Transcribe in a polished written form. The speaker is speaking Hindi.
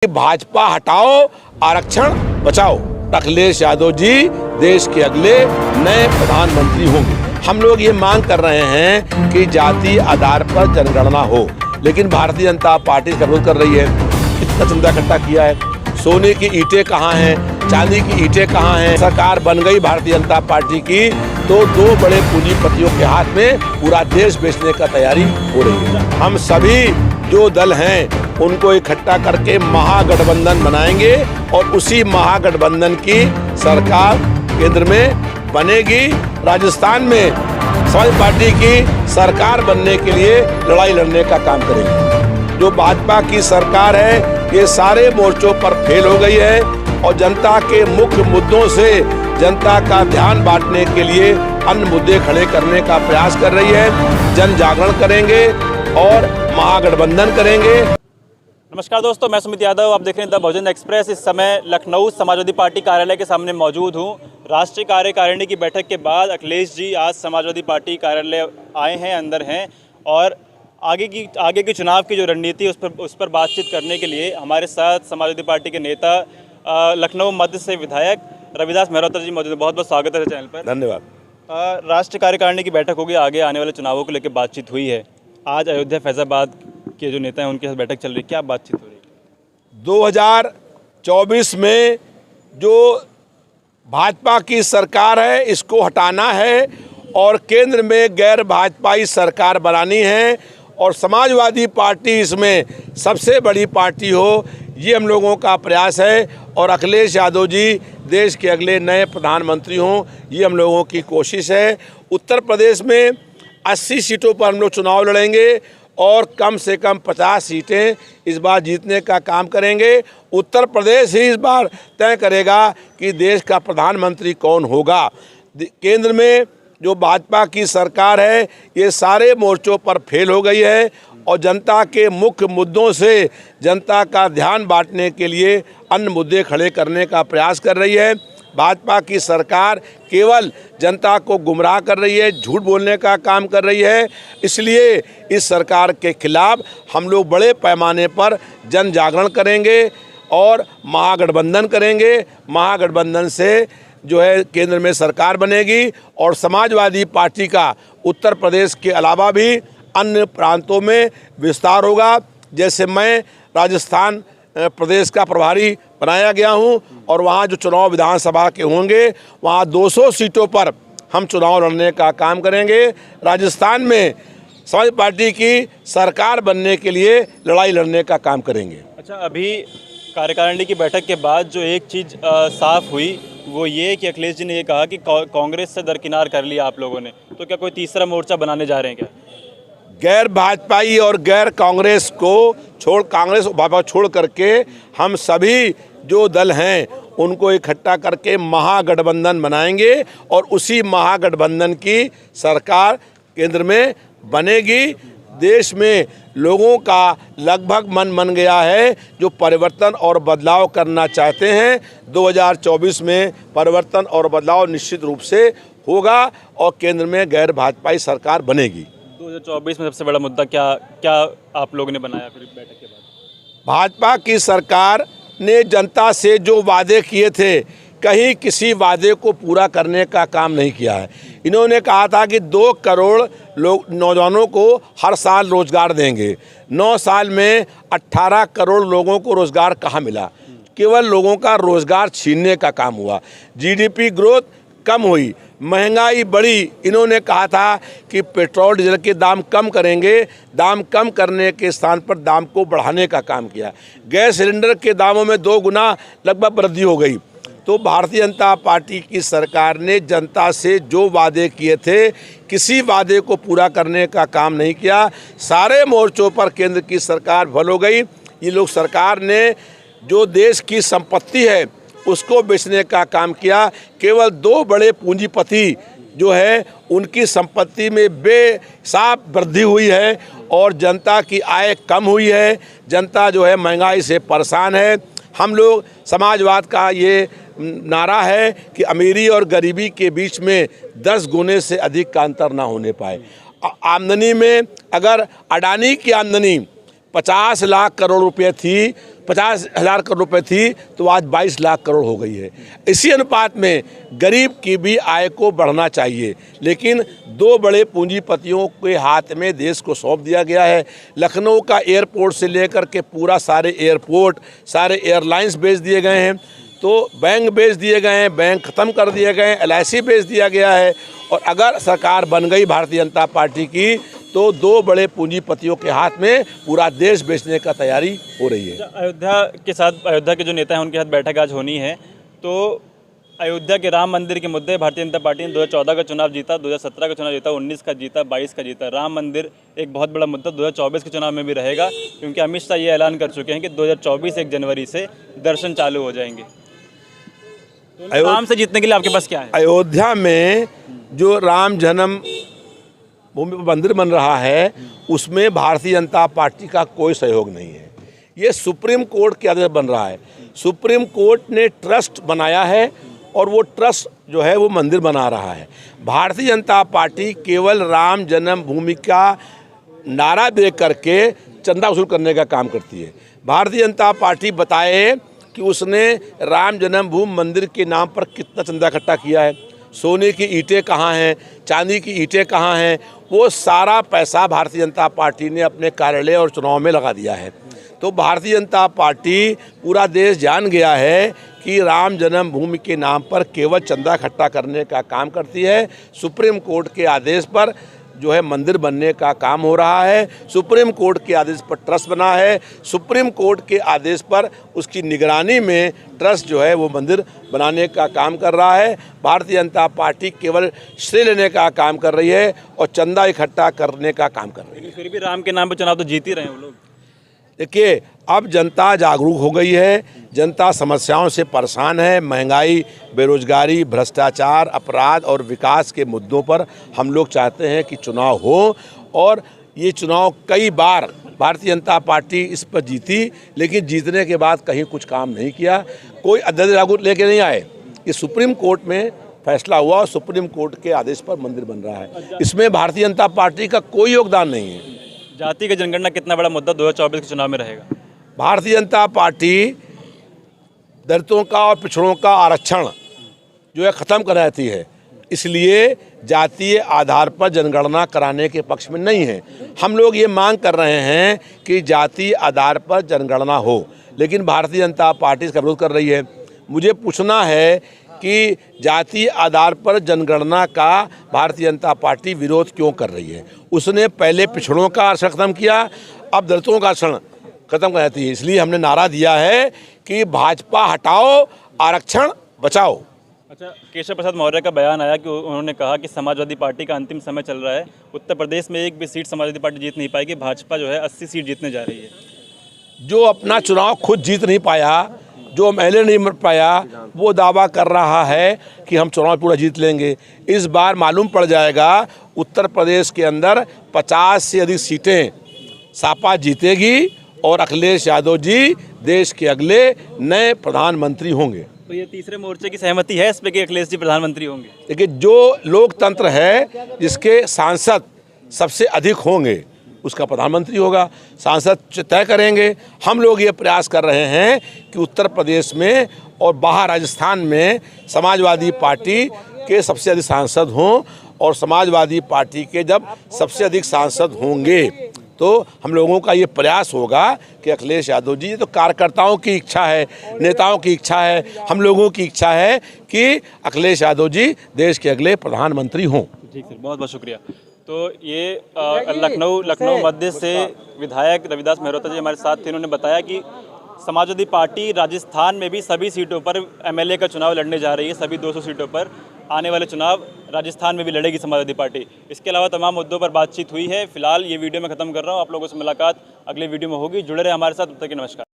भाजपा हटाओ, आरक्षण बचाओ। अखिलेश यादव जी देश के अगले नए प्रधानमंत्री होंगे। हम लोग ये मांग कर रहे हैं कि जाति आधार पर जनगणना हो, लेकिन भारतीय जनता पार्टी इसका विरोध कर रही है। इतना चंदा इकट्ठा किया है, सोने की ईंटें कहाँ हैं, चांदी की ईंटें कहाँ हैं। सरकार बन गई भारतीय जनता पार्टी की तो दो बड़े पूंजीपतियों के हाथ में पूरा देश बेचने का तैयारी हो रही है। हम सभी जो दल हैं उनको इकट्ठा करके महागठबंधन बनाएंगे और उसी महागठबंधन की सरकार केंद्र में बनेगी। राजस्थान में समाजवादी पार्टी की सरकार बनने के लिए लड़ाई लड़ने का काम करेंगे। जो भाजपा की सरकार है ये सारे मोर्चों पर फेल हो गई है और जनता के मुख्य मुद्दों से जनता का ध्यान बांटने के लिए अन्य मुद्दे खड़े करने का प्रयास कर रही है। जन जागरण करेंगे और महागठबंधन करेंगे। नमस्कार दोस्तों, मैं सुमित यादव, आप देख रहे हैं द बहुजन एक्सप्रेस। इस समय लखनऊ समाजवादी पार्टी कार्यालय के सामने मौजूद हूं। राष्ट्रीय कार्यकारिणी की बैठक के बाद अखिलेश जी आज समाजवादी पार्टी कार्यालय आए हैं, अंदर हैं और आगे की चुनाव की जो रणनीति है उस पर बातचीत करने के लिए हमारे साथ समाजवादी पार्टी के नेता लखनऊ मध्य से विधायक रविदास मेहरोत्रा जी मौजूद हैं। बहुत बहुत स्वागत है चैनल पर। धन्यवाद। राष्ट्रीय कार्यकारिणी की बैठक होगी, आगे आने वाले चुनावों को लेकर बातचीत हुई है। आज अयोध्या फैजाबाद के जो नेता हैं उनके साथ बैठक चल रही है, क्या बातचीत हो रही है? 2024 में जो भाजपा की सरकार है इसको हटाना है और केंद्र में गैर भाजपाई सरकार बनानी है और समाजवादी पार्टी इसमें सबसे बड़ी पार्टी हो, ये हम लोगों का प्रयास है। और अखिलेश यादव जी देश के अगले नए प्रधानमंत्री हों, ये हम लोगों की कोशिश है। उत्तर प्रदेश में 80 सीटों पर हम लोग चुनाव लड़ेंगे और कम से कम 50 सीटें इस बार जीतने का काम करेंगे। उत्तर प्रदेश ही इस बार तय करेगा कि देश का प्रधानमंत्री कौन होगा। केंद्र में जो भाजपा की सरकार है ये सारे मोर्चों पर फेल हो गई है और जनता के मुख्य मुद्दों से जनता का ध्यान बांटने के लिए अन्य मुद्दे खड़े करने का प्रयास कर रही है। भाजपा की सरकार केवल जनता को गुमराह कर रही है, झूठ बोलने का काम कर रही है। इसलिए इस सरकार के खिलाफ हम लोग बड़े पैमाने पर जन जागरण करेंगे और महागठबंधन करेंगे। महागठबंधन से जो है केंद्र में सरकार बनेगी और समाजवादी पार्टी का उत्तर प्रदेश के अलावा भी अन्य प्रांतों में विस्तार होगा। जैसे मैं राजस्थान प्रदेश का प्रभारी बनाया गया हूं और वहां जो चुनाव विधानसभा के होंगे वहां 200 सीटों पर हम चुनाव लड़ने का काम करेंगे। राजस्थान में समाजवादी पार्टी की सरकार बनने के लिए लड़ाई लड़ने का काम करेंगे। अच्छा, अभी कार्यकारिणी की बैठक के बाद जो एक चीज़ साफ हुई वो ये कि अखिलेश जी ने ये कहा कि कांग्रेस से दरकिनार कर लिया आप लोगों ने, तो क्या कोई तीसरा मोर्चा बनाने जा रहे हैं क्या? गैर भाजपाई और गैर कांग्रेस को कांग्रेस भाजपा छोड़ करके हम सभी जो दल हैं उनको इकट्ठा करके महागठबंधन बनाएंगे और उसी महागठबंधन की सरकार केंद्र में बनेगी। देश में लोगों का लगभग मन बन गया है जो परिवर्तन और बदलाव करना चाहते हैं। 2024 में परिवर्तन और बदलाव निश्चित रूप से होगा और केंद्र में गैर भाजपाई सरकार बनेगी। 2024 में सबसे बड़ा मुद्दा क्या आप लोगों ने बनाया फिर बैठक के बाद? भाजपा की सरकार ने जनता से जो वादे किए थे कहीं किसी वादे को पूरा करने का काम नहीं किया है। इन्होंने कहा था कि 2 करोड़ लोग नौजवानों को हर साल रोजगार देंगे। 9 साल में 18 करोड़ लोगों को रोजगार कहाँ मिला? केवल लोगों का रोजगार छीनने का काम हुआ। जीडीपी ग्रोथ कम हुई, महंगाई बढ़ी। इन्होंने कहा था कि पेट्रोल डीजल के दाम कम करेंगे, दाम कम करने के स्थान पर दाम को बढ़ाने का काम किया। गैस सिलेंडर के दामों में 2 गुना लगभग वृद्धि हो गई। तो भारतीय जनता पार्टी की सरकार ने जनता से जो वादे किए थे किसी वादे को पूरा करने का काम नहीं किया। सारे मोर्चों पर केंद्र की सरकार विफल हो गई। ये लोग सरकार ने जो देश की संपत्ति है उसको बेचने का काम किया। केवल 2 बड़े पूंजीपति जो है उनकी संपत्ति में बेहिसाब वृद्धि हुई है और जनता की आय कम हुई है। जनता जो है महंगाई से परेशान है। हम लोग समाजवाद का ये नारा है कि अमीरी और गरीबी के बीच में 10 गुने से अधिक का अंतर ना होने पाए। आमदनी में अगर अडानी की आमदनी 50 लाख करोड़ रुपए थी 50,000 करोड़ रुपए थी तो आज 22 लाख करोड़ हो गई है। इसी अनुपात में गरीब की भी आय को बढ़ना चाहिए, लेकिन दो बड़े पूंजीपतियों के हाथ में देश को सौंप दिया गया है। लखनऊ का एयरपोर्ट से लेकर के पूरा सारे एयरपोर्ट, सारे एयरलाइंस बेच दिए गए हैं, तो बैंक बेच दिए गए हैं, बैंक ख़त्म कर दिए गए हैं, LIC बेच दिया गया है। और अगर सरकार बन गई भारतीय जनता पार्टी की तो दो बड़े पूंजीपतियों के हाथ में पूरा देश बेचने का तैयारी हो रही है। अयोध्या के जो नेता हैं उनके साथ बैठक आज होनी है, तो अयोध्या के राम मंदिर के मुद्दे भारतीय जनता पार्टी ने 2014 का चुनाव जीता, 2017 का चुनाव जीता, 19 का जीता, 22 का जीता। राम मंदिर एक बहुत बड़ा मुद्दा 2024 के चुनाव में भी रहेगा, क्योंकि अमित शाह ये ऐलान कर चुके हैं कि 2024 1 जनवरी से दर्शन चालू हो जाएंगे। तो राम से जीतने के लिए आपके पास क्या है? अयोध्या में जो राम जन्म भूमि पर मंदिर बन रहा है उसमें भारतीय जनता पार्टी का कोई सहयोग नहीं है। ये सुप्रीम कोर्ट के आदेश बन रहा है। सुप्रीम कोर्ट ने ट्रस्ट बनाया है और वो ट्रस्ट जो है वो मंदिर बना रहा है। भारतीय जनता पार्टी केवल राम जन्मभूमि का नारा दे करके चंदा वसूल करने का काम करती है। भारतीय जनता पार्टी बताए कि उसने राम जन्मभूमि मंदिर के नाम पर कितना चंदा इकट्ठा किया है, सोने की ईंटें कहाँ हैं, चांदी की ईंटें कहाँ हैं, वो सारा पैसा भारतीय जनता पार्टी ने अपने कार्यालय और चुनाव में लगा दिया है। तो भारतीय जनता पार्टी, पूरा देश जान गया है कि राम जन्मभूमि के नाम पर केवल चंदा इकट्ठा करने का काम करती है। सुप्रीम कोर्ट के आदेश पर जो है मंदिर बनने का काम हो रहा है। सुप्रीम कोर्ट के आदेश पर ट्रस्ट बना है। सुप्रीम कोर्ट के आदेश पर उसकी निगरानी में ट्रस्ट जो है वो मंदिर बनाने का काम कर रहा है। भारतीय जनता पार्टी केवल श्रेय लेने का काम कर रही है और चंदा इकट्ठा करने का काम कर रही है। फिर भी राम के नाम पर चुनाव तो जीत ही रहे हैं वो लोग। देखिए, अब जनता जागरूक हो गई है, जनता समस्याओं से परेशान है। महंगाई, बेरोजगारी, भ्रष्टाचार, अपराध और विकास के मुद्दों पर हम लोग चाहते हैं कि चुनाव हो, और ये चुनाव कई बार भारतीय जनता पार्टी इस पर जीती, लेकिन जीतने के बाद कहीं कुछ काम नहीं किया। कोई अध्यादेश लागू लेके नहीं आए। ये सुप्रीम कोर्ट में फैसला हुआ और सुप्रीम कोर्ट के आदेश पर मंदिर बन रहा है। इसमें भारतीय जनता पार्टी का कोई योगदान नहीं है। जाति की जनगणना कितना बड़ा मुद्दा 2024 के चुनाव में रहेगा? भारतीय जनता पार्टी दलितों का और पिछड़ों का आरक्षण जो है ख़त्म कर रहती है, इसलिए जातीय आधार पर जनगणना कराने के पक्ष में नहीं है। हम लोग ये मांग कर रहे हैं कि जातीय आधार पर जनगणना हो, लेकिन भारतीय जनता पार्टी इसका विरोध कर रही है। मुझे पूछना है कि जातीय आधार पर जनगणना का भारतीय जनता पार्टी विरोध क्यों कर रही है? उसने पहले पिछड़ों का आरक्षण खत्म किया, अब दलितों का आरक्षण खत्म कर देती है। इसलिए हमने नारा दिया है कि भाजपा हटाओ, आरक्षण बचाओ। अच्छा, केशव प्रसाद मौर्य का बयान आया कि उन्होंने कहा कि समाजवादी पार्टी का अंतिम समय चल रहा है, उत्तर प्रदेश में एक भी सीट समाजवादी पार्टी जीत नहीं पाएगी, भाजपा जो है 80 सीट जीतने जा रही है। जो अपना चुनाव खुद जीत नहीं पाया, जो MLA नहीं मर पाया, वो दावा कर रहा है कि हम चुनाव पूरा जीत लेंगे। इस बार मालूम पड़ जाएगा, उत्तर प्रदेश के अंदर 50 से अधिक सीटें सपा जीतेगी और अखिलेश यादव जी देश के अगले नए प्रधानमंत्री होंगे। तो ये तीसरे मोर्चे की सहमति है इस पे कि अखिलेश जी प्रधानमंत्री होंगे? देखिए, जो लोकतंत्र है जिसके सांसद सबसे अधिक होंगे उसका प्रधानमंत्री होगा। सांसद तय करेंगे। हम लोग ये प्रयास कर रहे हैं कि उत्तर प्रदेश में और बाहर राजस्थान में समाजवादी पार्टी के सबसे अधिक सांसद हों, और समाजवादी पार्टी के जब सबसे अधिक सांसद होंगे तो हम लोगों का ये प्रयास होगा कि अखिलेश यादव जी, तो कार्यकर्ताओं की इच्छा है, नेताओं की इच्छा है, हम लोगों की इच्छा है कि अखिलेश यादव जी देश के अगले प्रधानमंत्री हों। ठीक सर, बहुत बहुत शुक्रिया। तो ये लखनऊ मध्य से विधायक रविदास मेहरोत्रा जी हमारे साथ थे। उन्होंने बताया कि समाजवादी पार्टी राजस्थान में भी सभी सीटों पर MLA का चुनाव लड़ने जा रही है। सभी 200 सीटों पर आने वाले चुनाव राजस्थान में भी लड़ेगी समाजवादी पार्टी। इसके अलावा तमाम मुद्दों पर बातचीत हुई है। फिलहाल ये वीडियो मैं खत्म कर रहा हूँ। आप लोगों से मुलाकात अगले वीडियो में होगी। जुड़े रहे हमारे साथ। तब तक के नमस्कार।